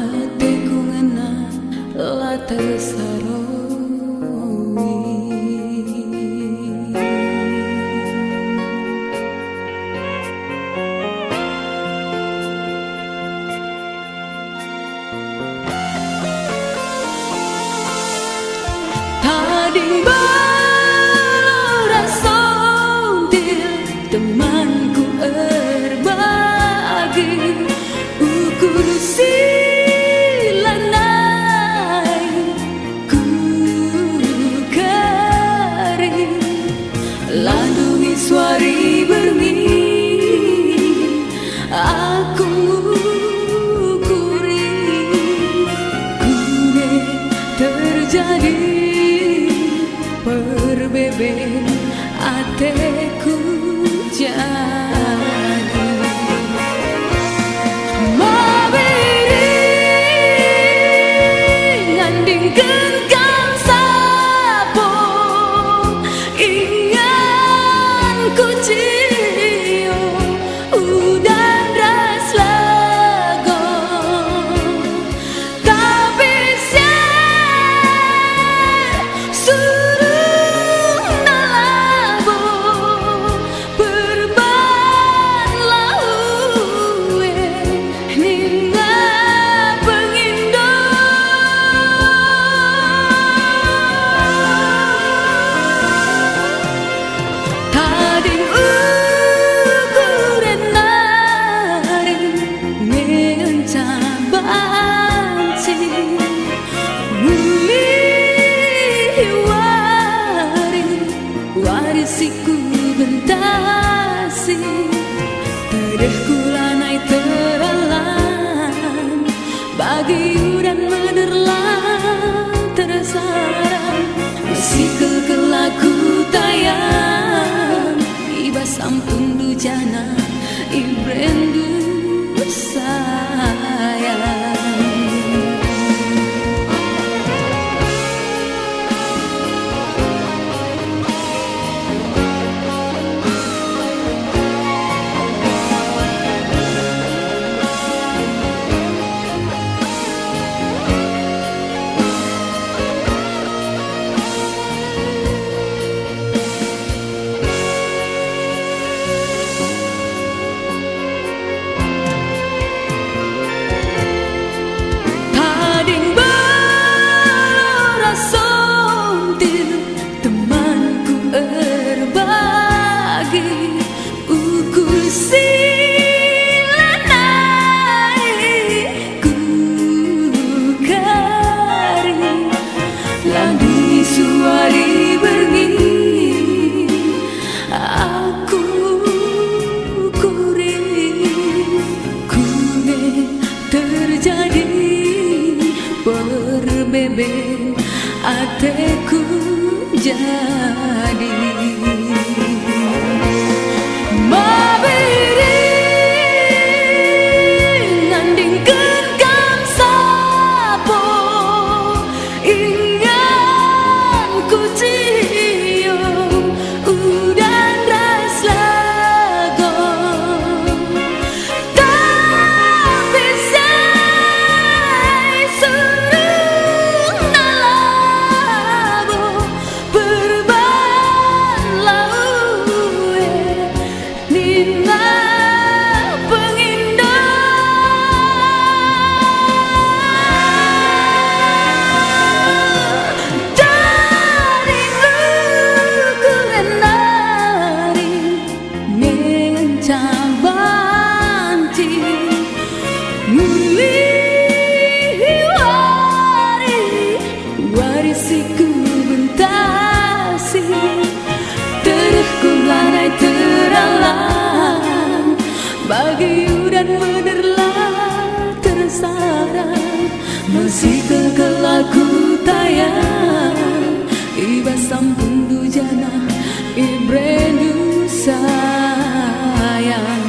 Atiku ngena latar sarowi. Tading balora sontil temanku erbagi ukur silanai ku kari landungi suari berni aku ngukuri kune terjadi perbeben ateku jadi mabiri ngandingkeun kang sapo ingan ku cio udan ras lago tapi suruh nalabo perban laue ningga pengindo tading ukuran naring ngencabanci warisiku bentasi tereh kulanai teralan bagi udan mederlang tersarang musikal kelaku tayang iba sampun dujana ibrendu sayang. Suari berni aku kuri kune terjadi perbeben ateku jadi mabiri ngandingkeun kang sapo ku cio udan ras lago tapi suruh nalabo perban laue nina pengindo warisiku bentasi tereh kulanai teralang bagi udan mederlang tersarang musikal kelaku tayang iba sampun dujana ibrendu sayang.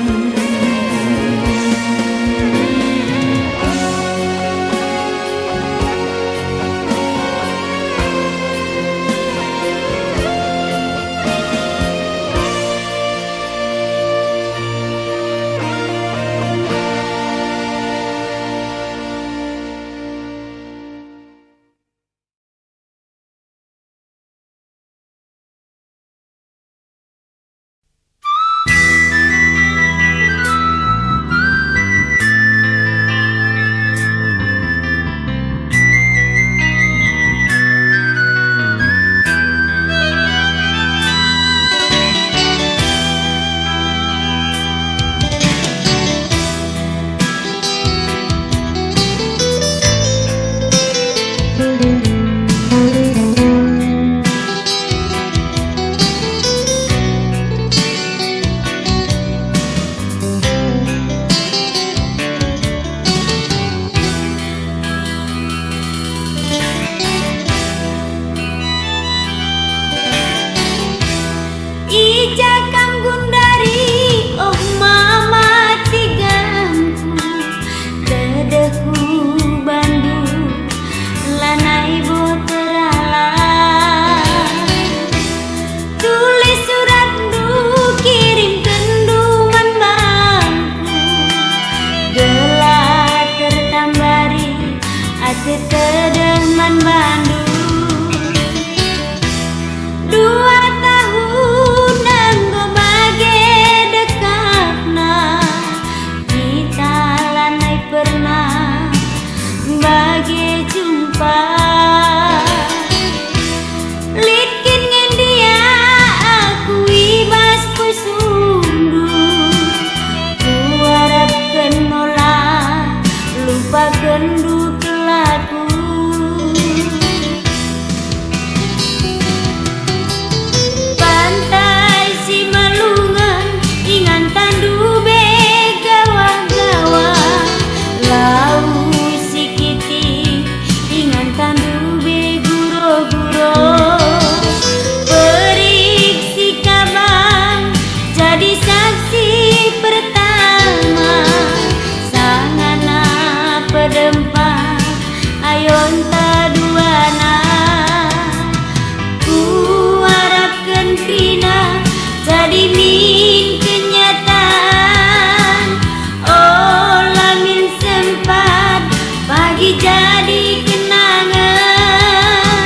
jadi kenangan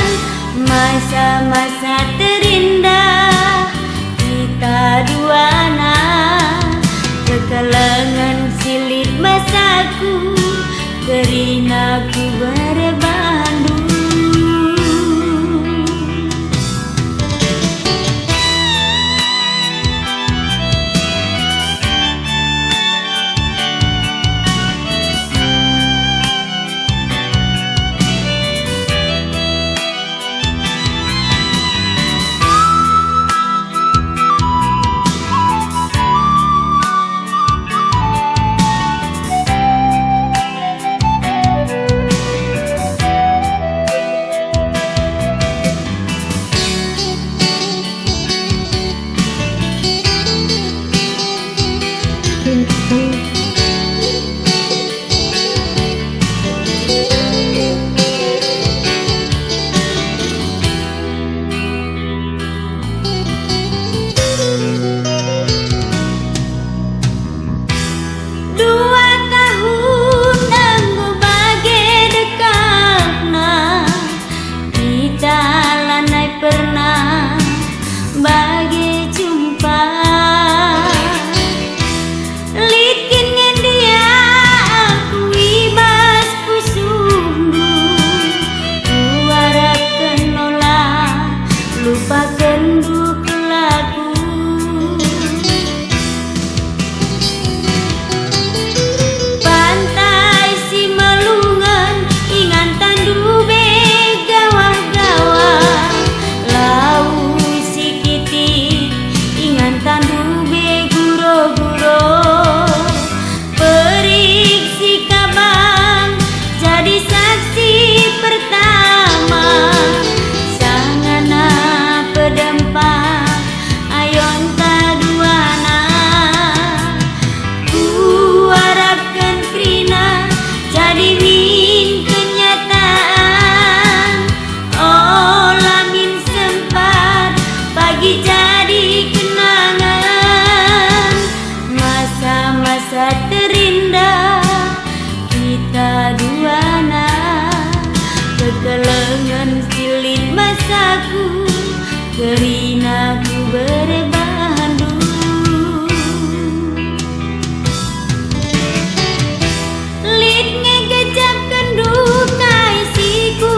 masa-masa terindah kita duana. Kekalangan silit masaku, kerinaku berbandung. Masa terindah kita duana, kekalangan silit masaku, kerinaku berbandung. Lit ngegejapkan duka isiku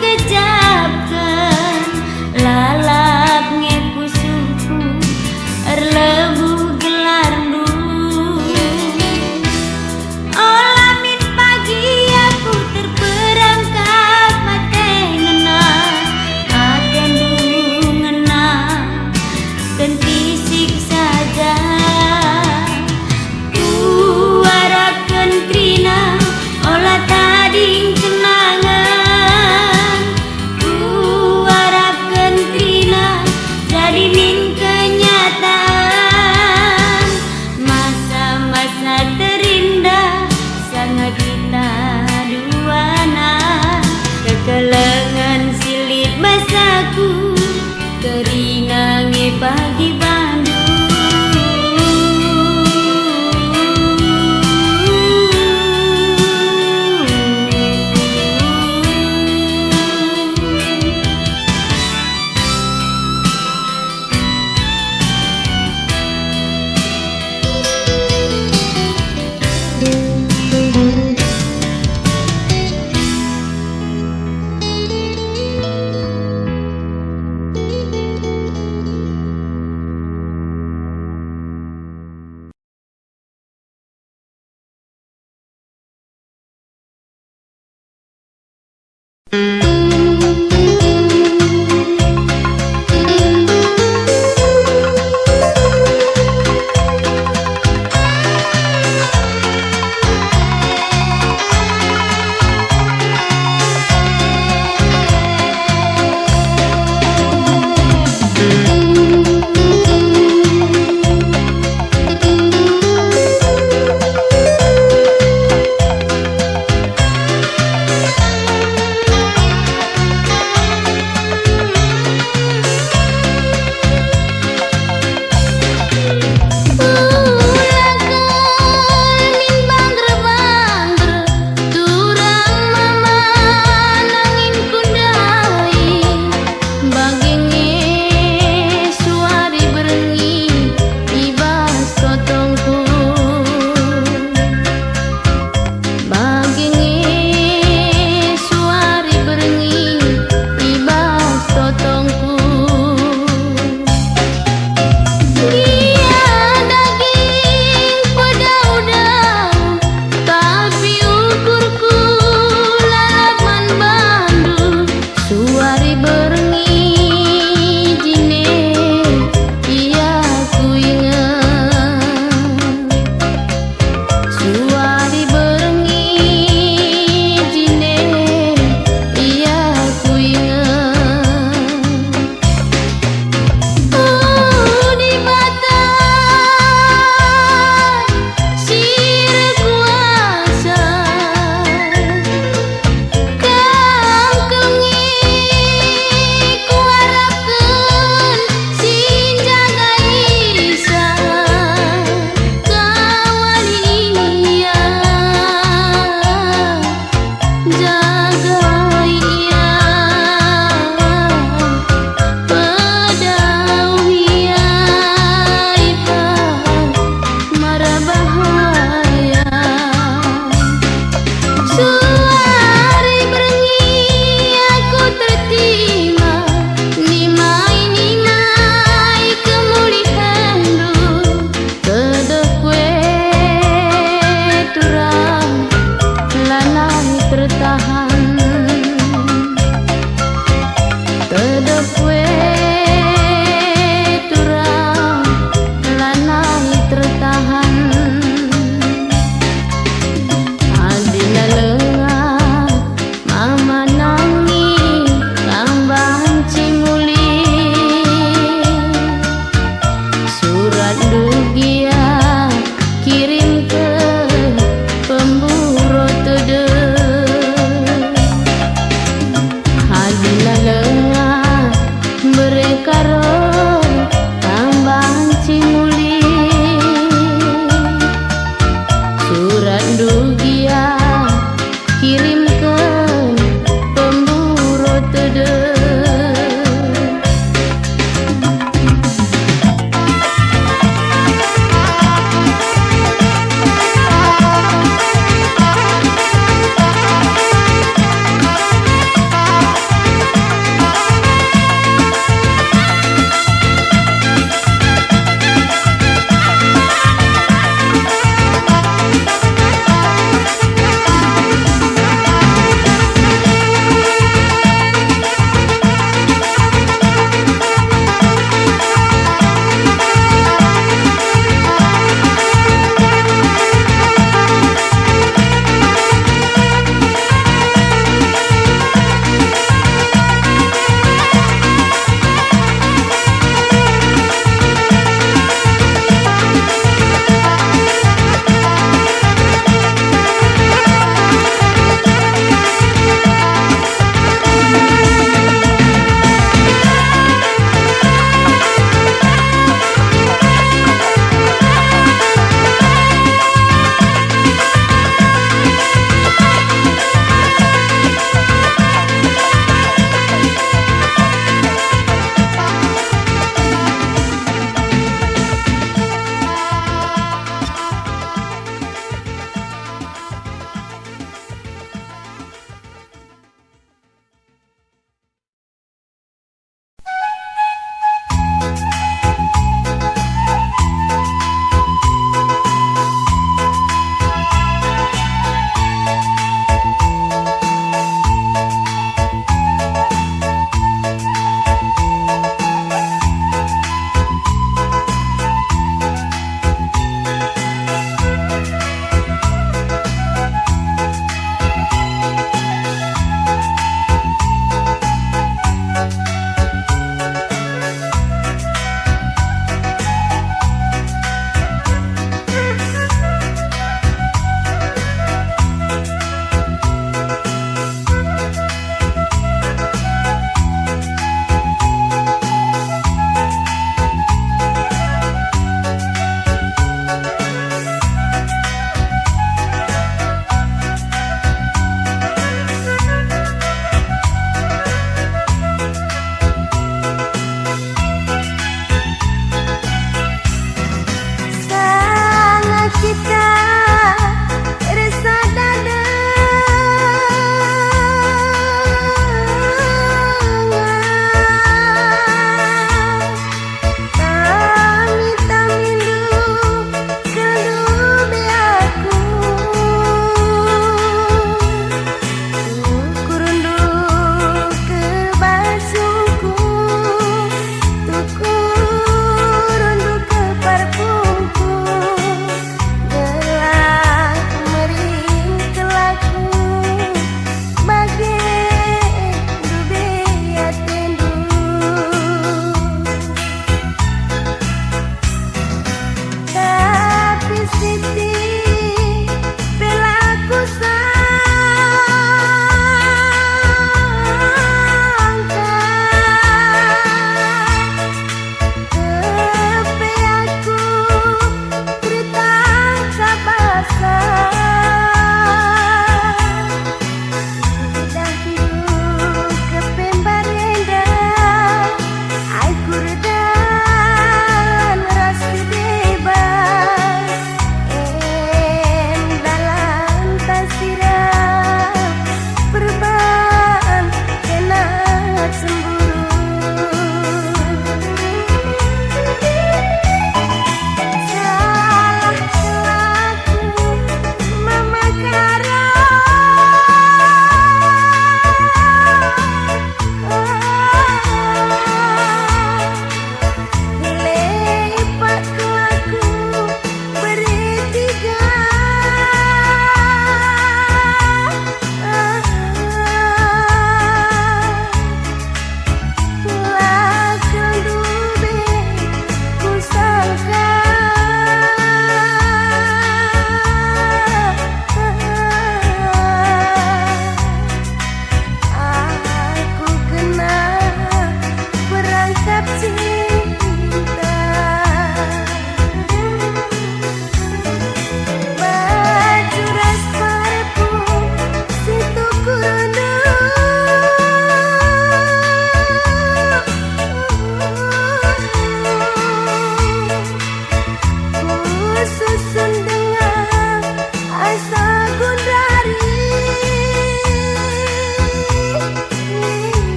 gejapkan, lalap ngepusuku erlebu gelardu.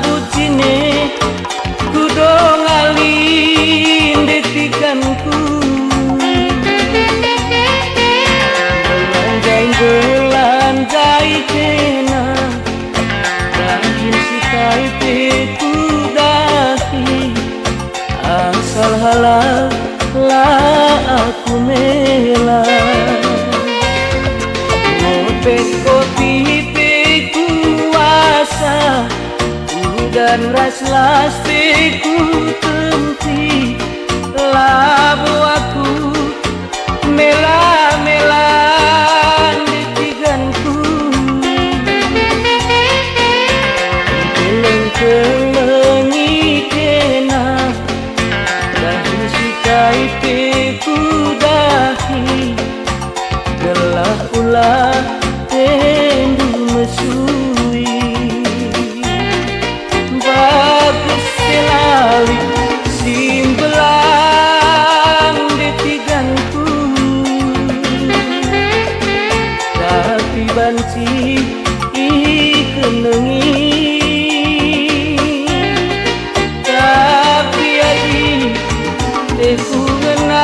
bucine kudu ngalindetikanku belanjai kena yakin si kaipe kudahi asal halal lah aku mela ngopet kopi pe kuasa dan ras lastiku tempi labu aku mela-mela detiganku keleng-kelengi kena dahi si kaipe kudahi gelah ulah tendu mesui bagus selawi simbelang detiganku tapi banci ikenengi tapi adi teku ngenaman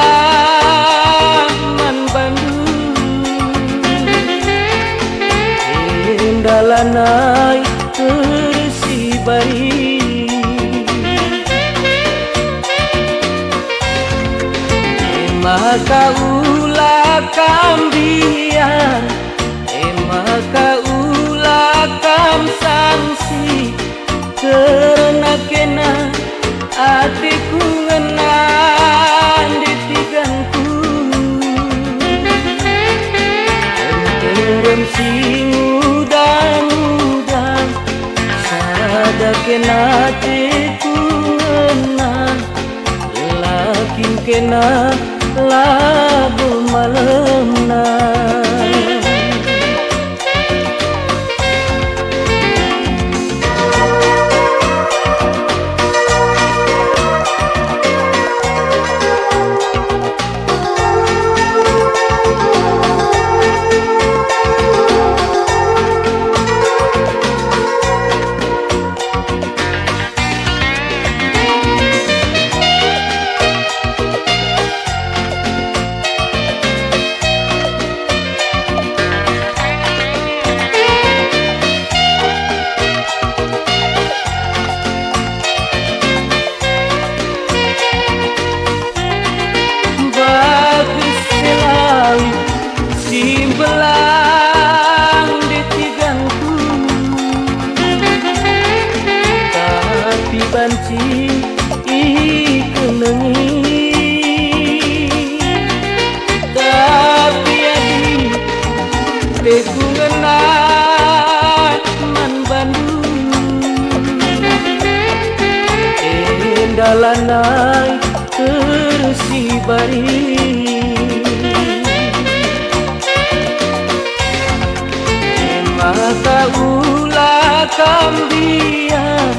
Bandung endalanai tersi bari maka ulah kambian maka ulah kam sanksi karena kena hatiku ngenan detiganku terem sing udang-udang sada kena hatiku ngenan lakin kena labu malemna simbelang detiganku tapi banci ikenengi tapi adi teku ngenaman Bandung endalanai tersi bari maka ulah kambian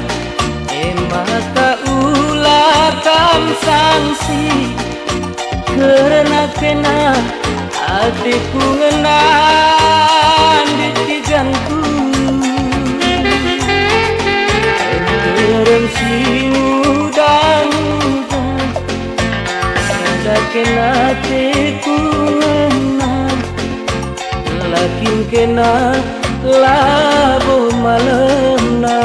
maka ulah kam sanksi karena kena hatiku ngenan detiganku terem sing udang-udang sada kena hatiku ngenan lakin kena labu malemna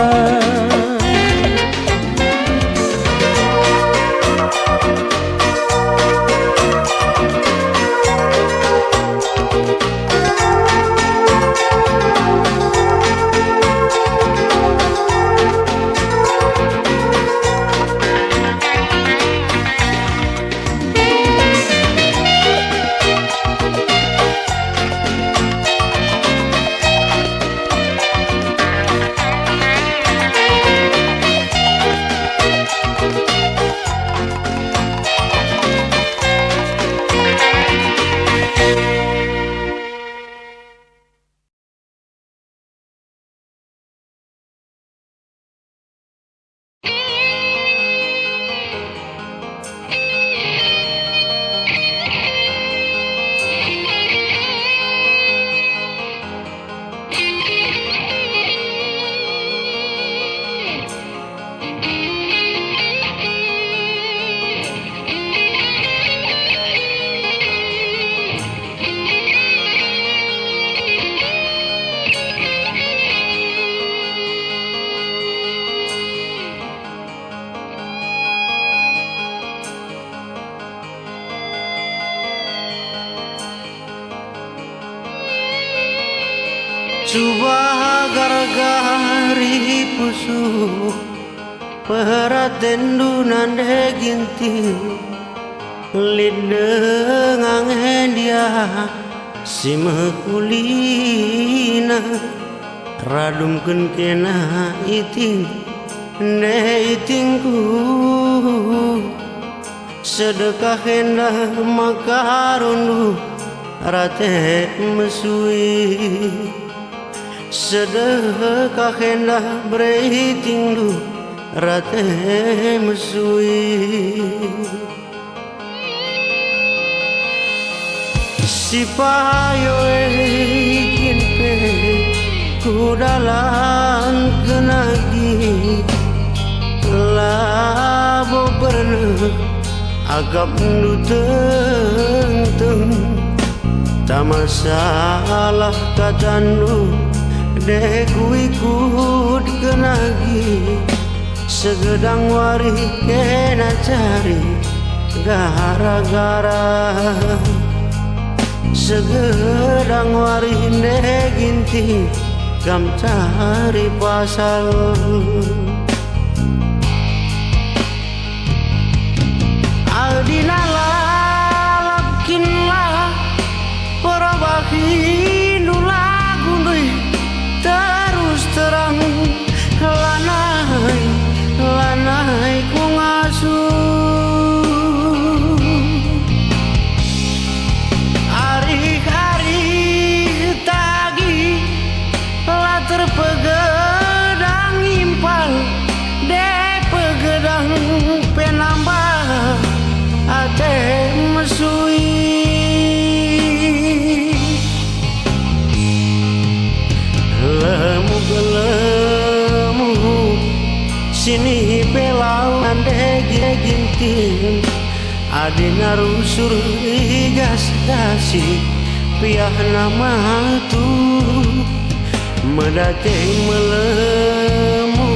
Coba gargari pusu Peratendu nande ginti Lideng angen dia Simekulina Radumkeun kena iting Ne itingku Sedekah hendak makarundu Rate mesui Sedekah hendak beritingdu Rate mesui Si payo ikin pe Kudalan kenagi Labo pernah Agap nu teng-teng Tak masalah katandu Dek ku ikut kenagi Segedang wari kena cari Gara-gara Segedang wari dek ginti Kam cari pasal Aldina lalapkinlah Perabahin lagu dui Terus terang Lanai ku ngasuh Hari-hari tagi Lah terpegedang impal De pegedang penambah Ate mesui Lemu Sini pelau ande ginting Adina rusur igas dasi Piah nama tu Medate melemu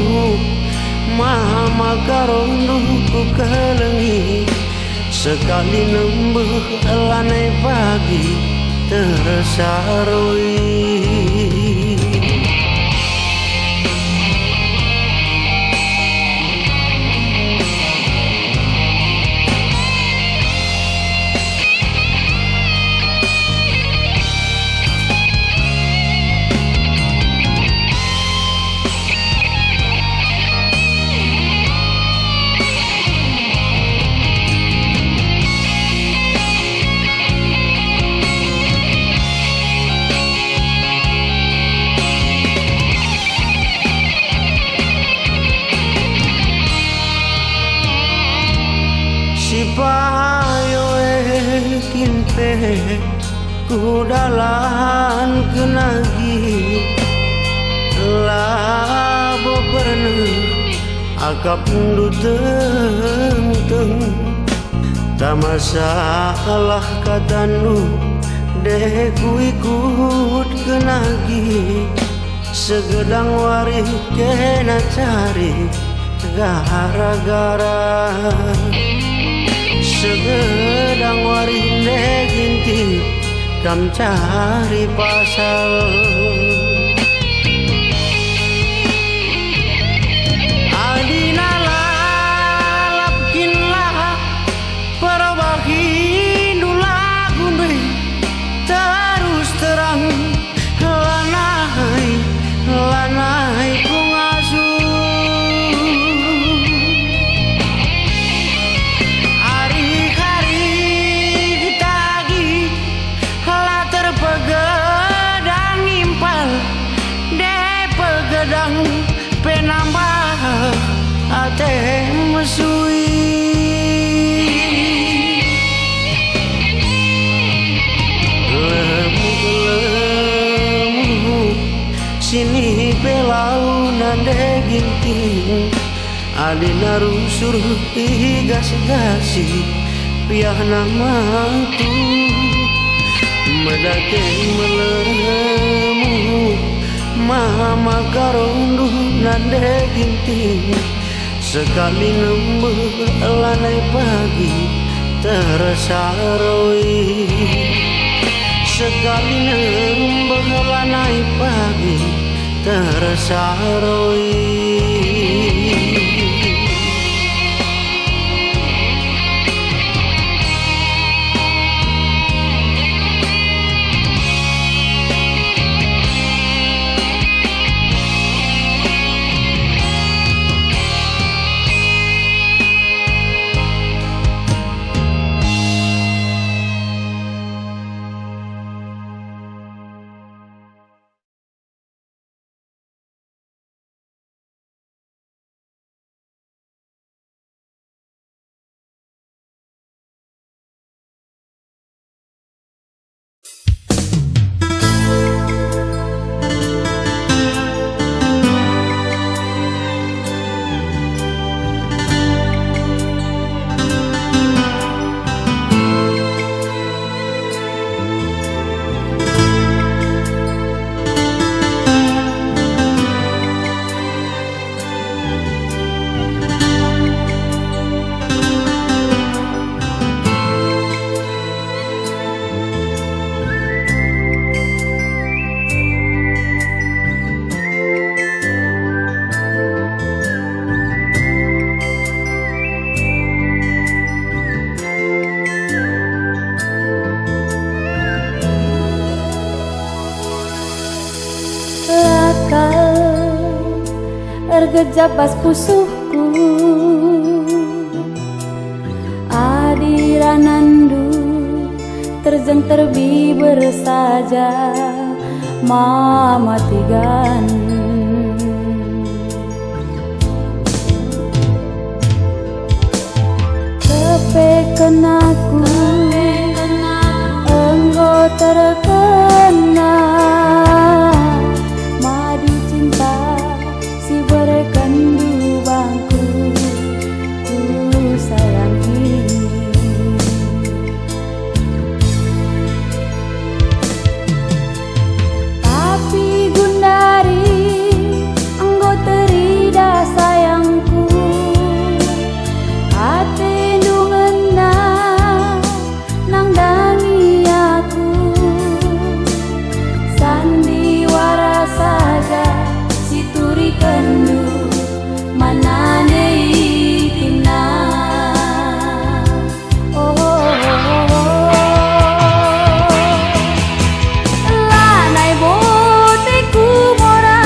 Mama karondu ku kelengi Sekali nembeh lanai pagi tersarui Payo ekin pe kudalan kenagi Labo pernah agap nu teng-teng Tak masalah katanu Dek ku ikut kenagi Segedang wari kena cari Gara-gara Segedang warinde ginti Kam cari pasal Adina lalapkinlah Perabahin lagu dui Terus terang Lanai ku ngasuh Pedang penambah ate mesui Lemu Sini pelau nande ginting Alina rusur igas-gasi Piah nama tu Medake melemu Mama karondu nande ginting Sekali nembeh lanai pagi tersaroi sekali nembah naik pagi tersaroi. Ergejabas pusuhku adiranandu terjang terbiber saja mamatigan kepekan aku engkau terkena madu cinta si berkendu bangku ku sayang ini tapi Gundari engkau terida sayangku hati nungena nang dangi aku sandiwara saja turi kendu manane itina lanai boteku mora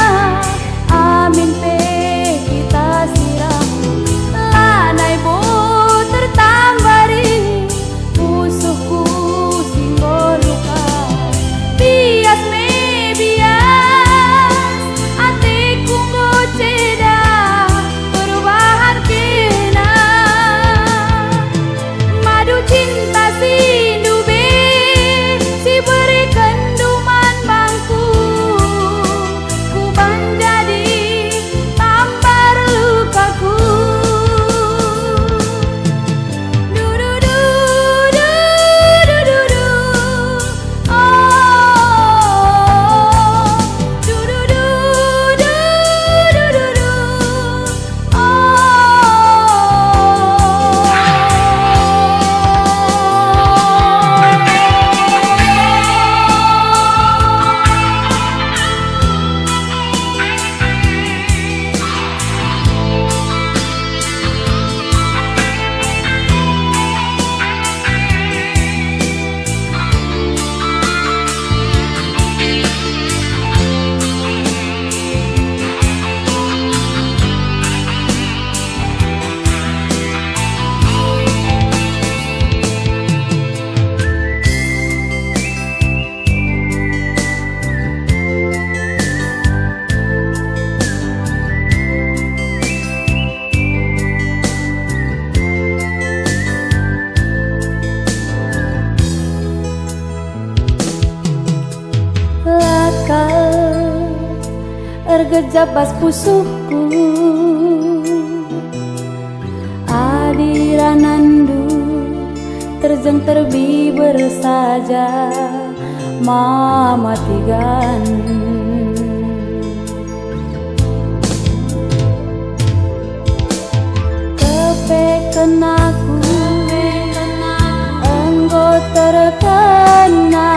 amin pe kita siram lanai bot tertambari musuhku singgol luka bias me bias atiku ceda perubahan kena madu cinta sindu be si berikan duman bangku ku menjadi tampar lukaku du du du du du du du oh du du du du du du du ergejabas pusuhku adiranandu terjang terbiber saja mamatigan kepekan aku engkau terkena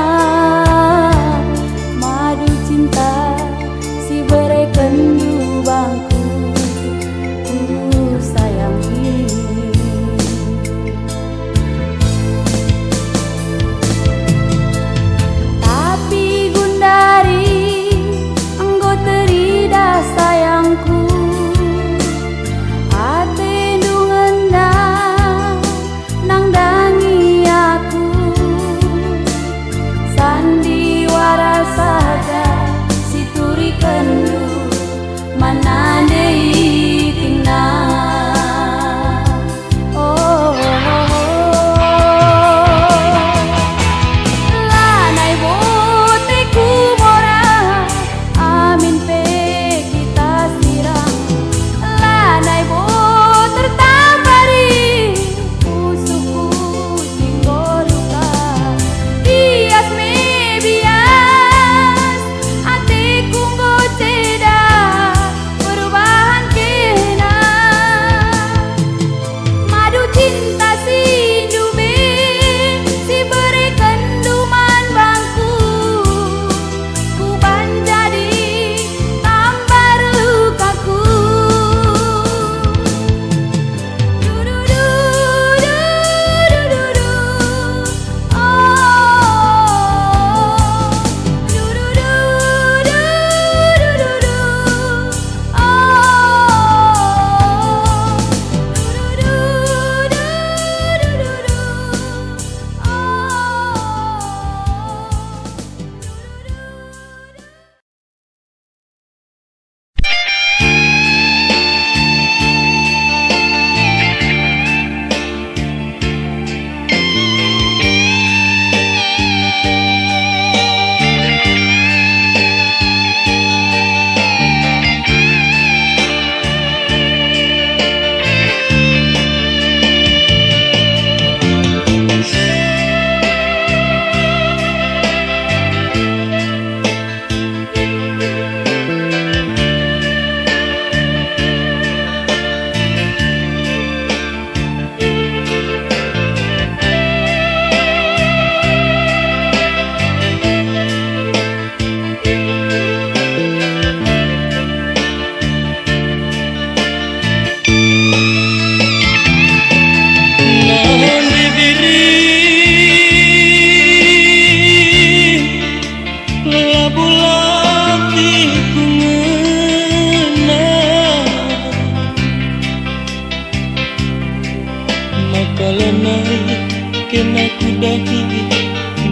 Makalanay kena kudahi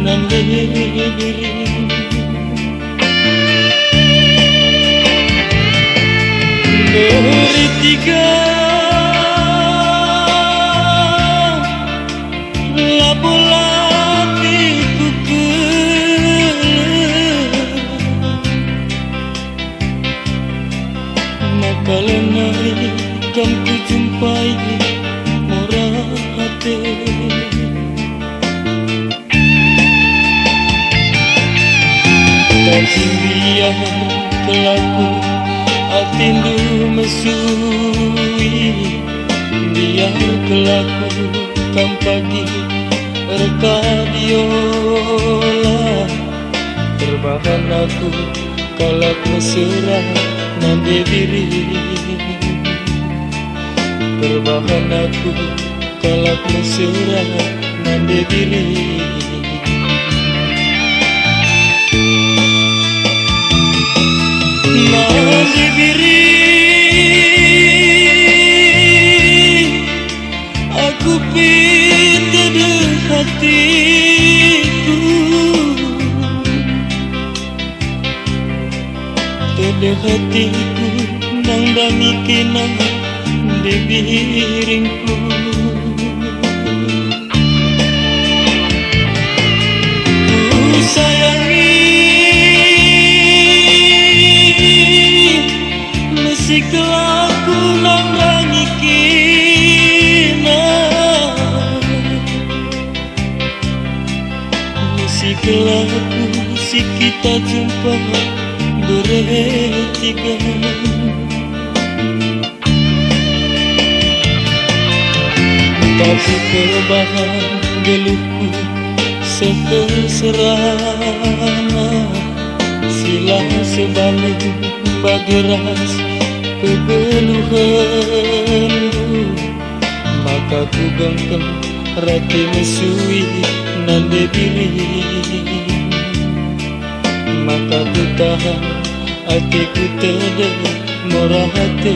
nan lebiri bertiga lapolati kukel makalanay kam ku jumpai hati tapi biar kelaku atindu mesui biar kelaku kam pagi rekadiola terbahan aku kalak mesra nande diri terbahan aku kalak mesra nande diri nande diri aku pinta de hatiku de hatiku nang dangi kenang de biringku kelaku nang rangi kina si kelaku si kita jumpa bertiga tapi kebahan geluhku seterserana silang sebalik bageras kegeluhanku maka ku genggam rati mesui nande diri maka ku tahan hatiku tede murah hati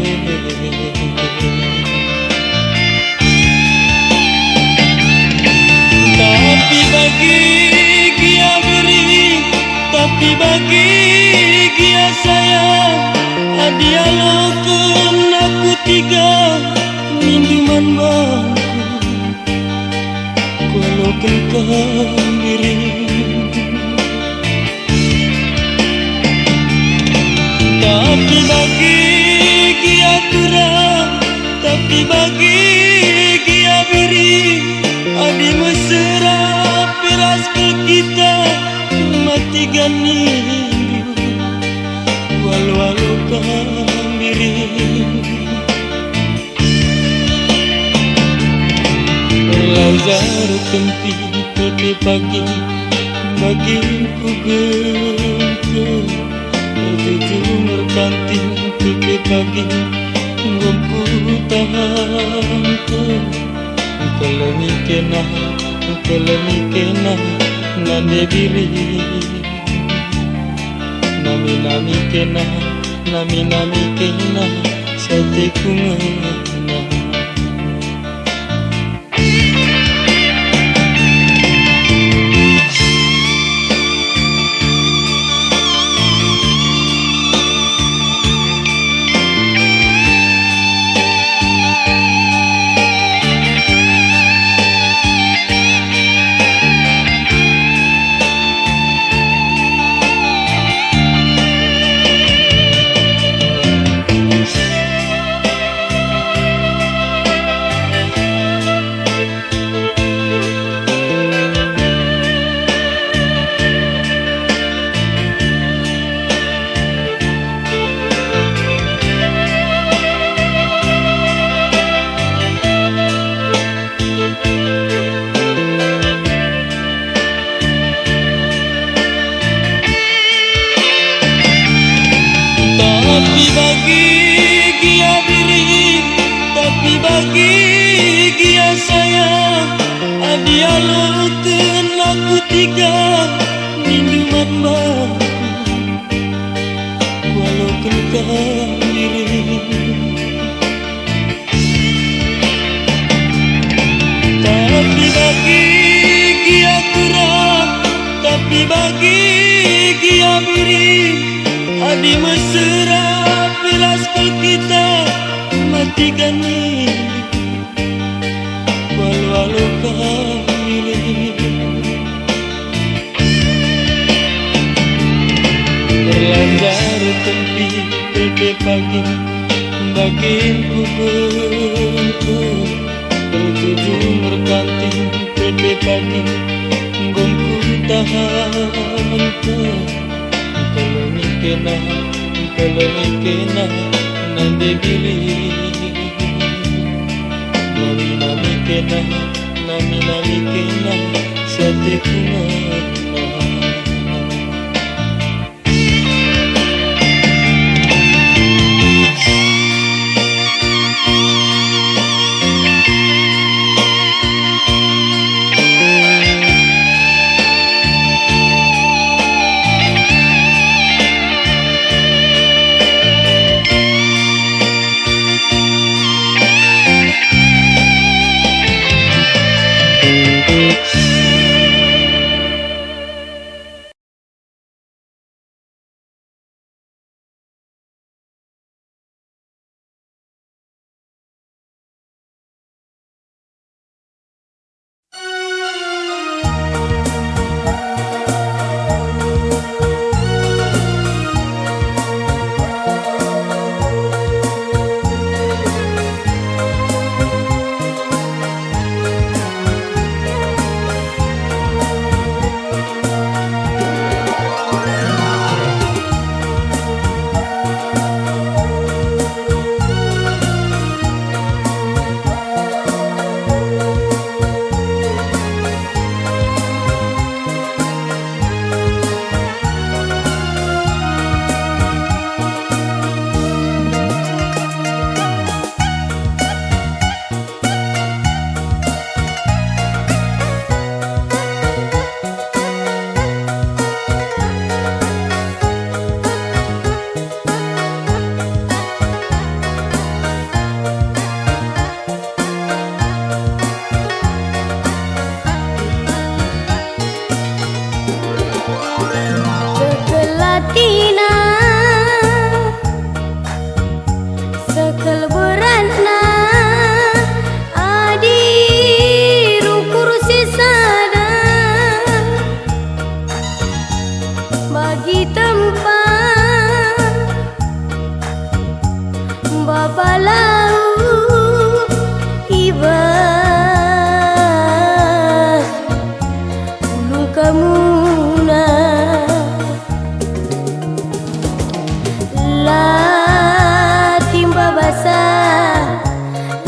tapi bagi dia beri tapi bagi dia sayang dia loken aku tiga minduman bangku loken kambiri tapi bagi dia kurang tapi bagi dia beri adi mesra piras ke kita mati gani walau kambiri lazar tempi tadi pagi bagi ku gengkem terjumur kantin tadi pagi ngomku tahan kelani kena nande diri nami kena sate kungena tapi bagi dia diri tapi bagi dia sayang dia loken aku tiga minduman bangku walau kengkang diri Tapi bagi Gia kurang, tapi bagi Gia biri, adi mesra pilas kita matikan ni walau kami berlanjar tempi berde pagi bagian pukul bertujuh merkanting berde pagi gomku tahan kalau mikena nande bili nami kena sate kumana.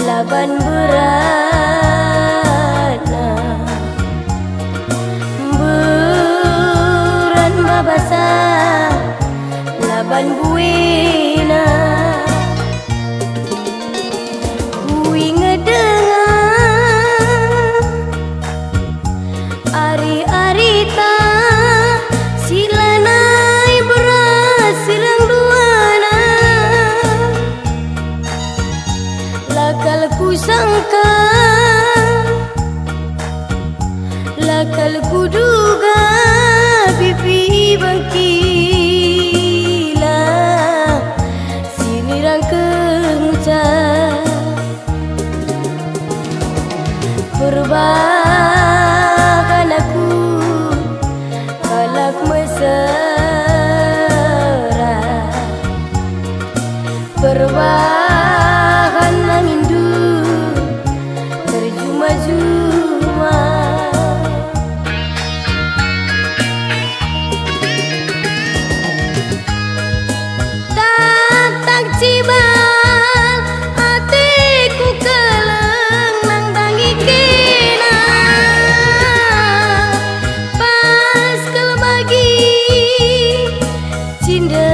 Laban berana beran babasa laban buena ku ingat dengar ari-ari ta silanai beras silang duana lakal ku sangka lakal ku duga pipi bangkila sinirang kencang perbakan aku kalak mesra perbakan nangindu terjuma-juma tak cibal hatiku keleng nang tangi kena pas kelebagi cinda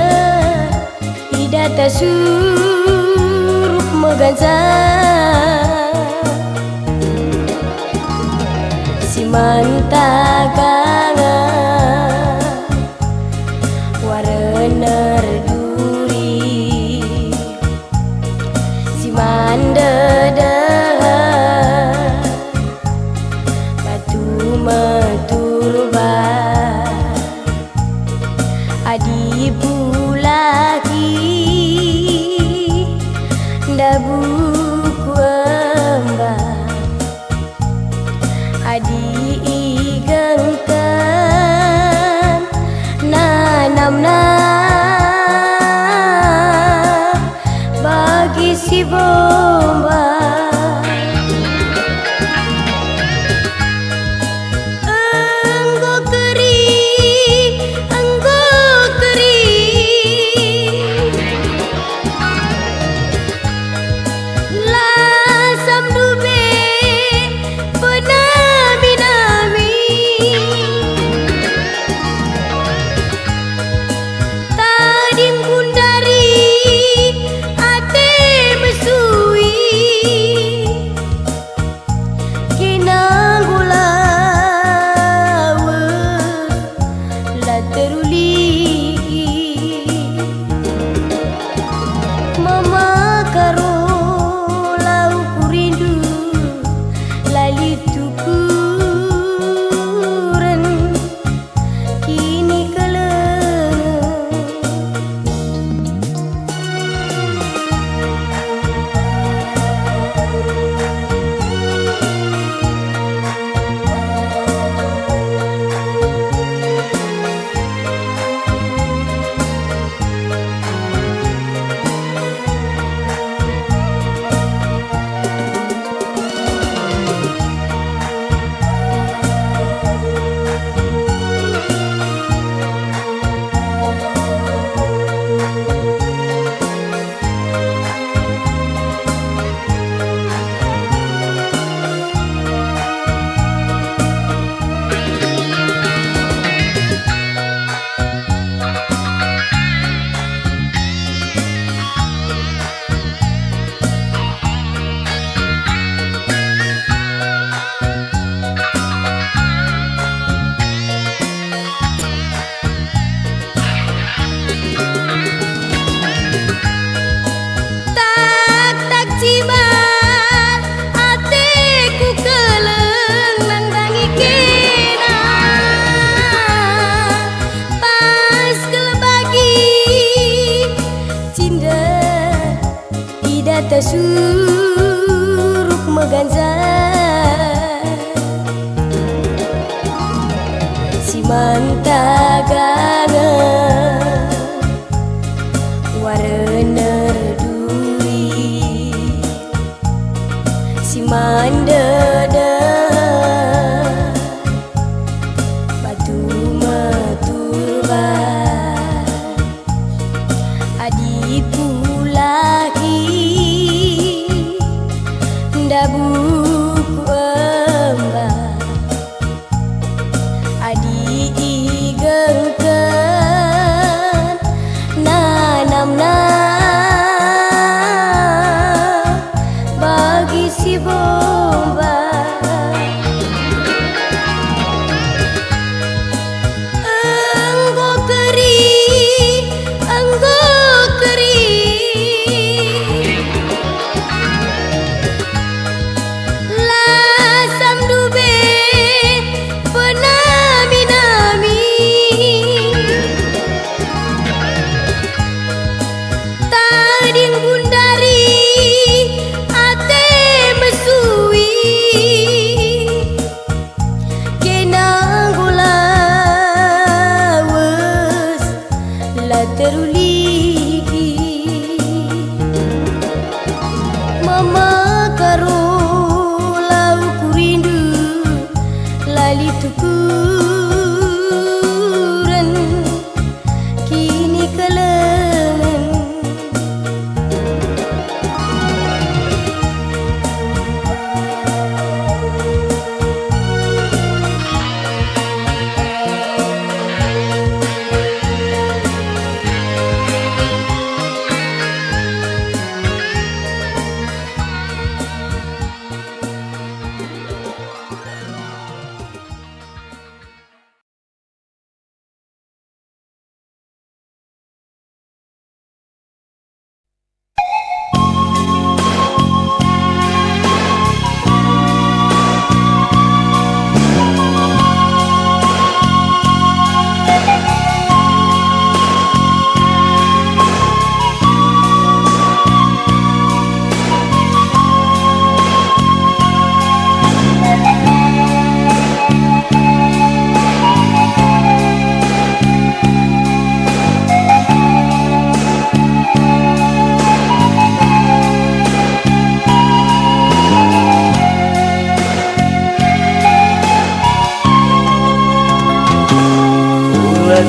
idata surup meganza si mantaganga warener duri si mandada suruk meganza si mantaganga warener duri si mandada batu maturba adiku lagi ndabuku amba adi igengkeun nanamna bagi si bomba anggo keri lasam dube penami-nami tading bundari ate mesui kenang gulawas la teruligi mama karo lau kurindu lali tukuran kini kelengan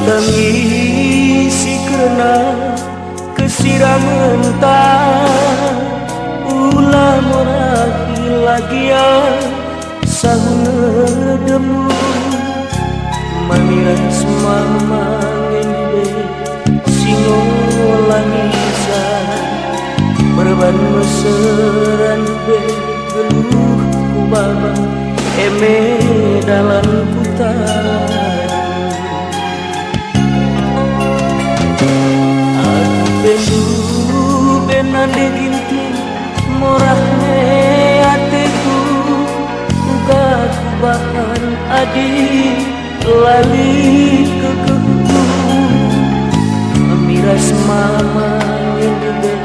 Tangisi kena kesiraman tak ulah moraki lagi sahuna demu mamiran semama ngende singolangisa berban meseran be geluh kubaba eme dalam putar bendu benande ginti morahne atiku uga bahan adi lali kekeku amiras mama ngende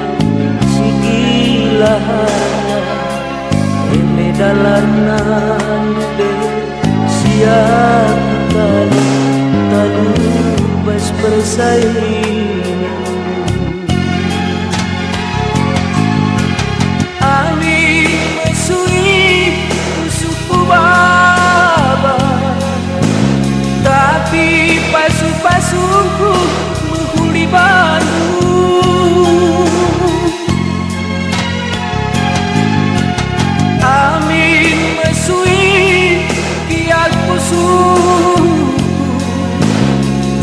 sigilahana eme dalanan be siap kali tadu bas bersaing tapi pasu-pasuku menghuli Bandung amin mesui biar kusuk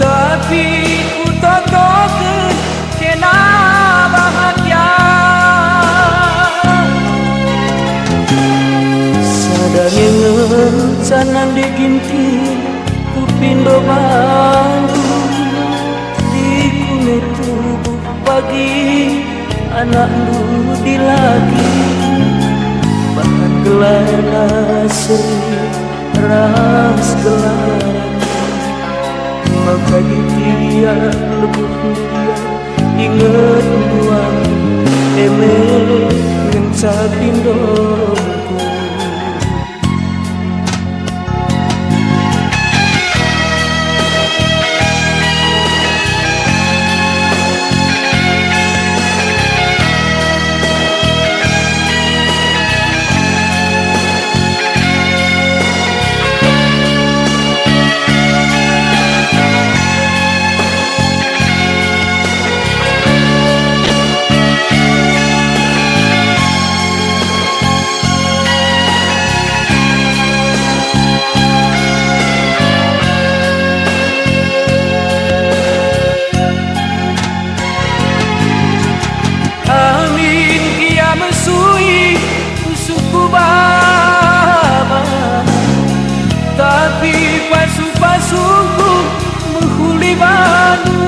tapi ku totokeun kena bahagia sadangeun sanan diginti pindo Bandung di kune tubuh pagi anak di lagi bahan gelana seri ras gelar maka dia lebih dia ingat buang eme sapindongku. Mesui usuku baba, tapi pasu-pasuku menghuli banu.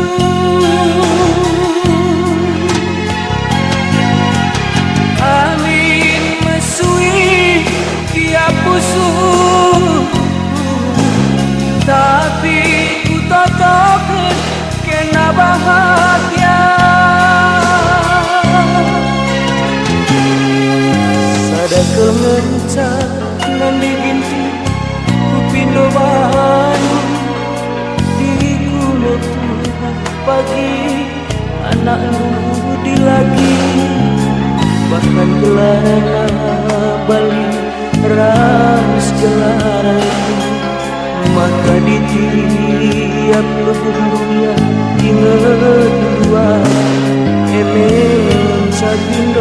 Amin mesui kia pusuku, tapi ku tatapkan kena bahagia. Ada kemencak nanti binti kupindo banu diriku letuh pagi anak di lagi bahkan gelar Bali ras gelar maka di tiap lubuk dunia ingat dua emang saking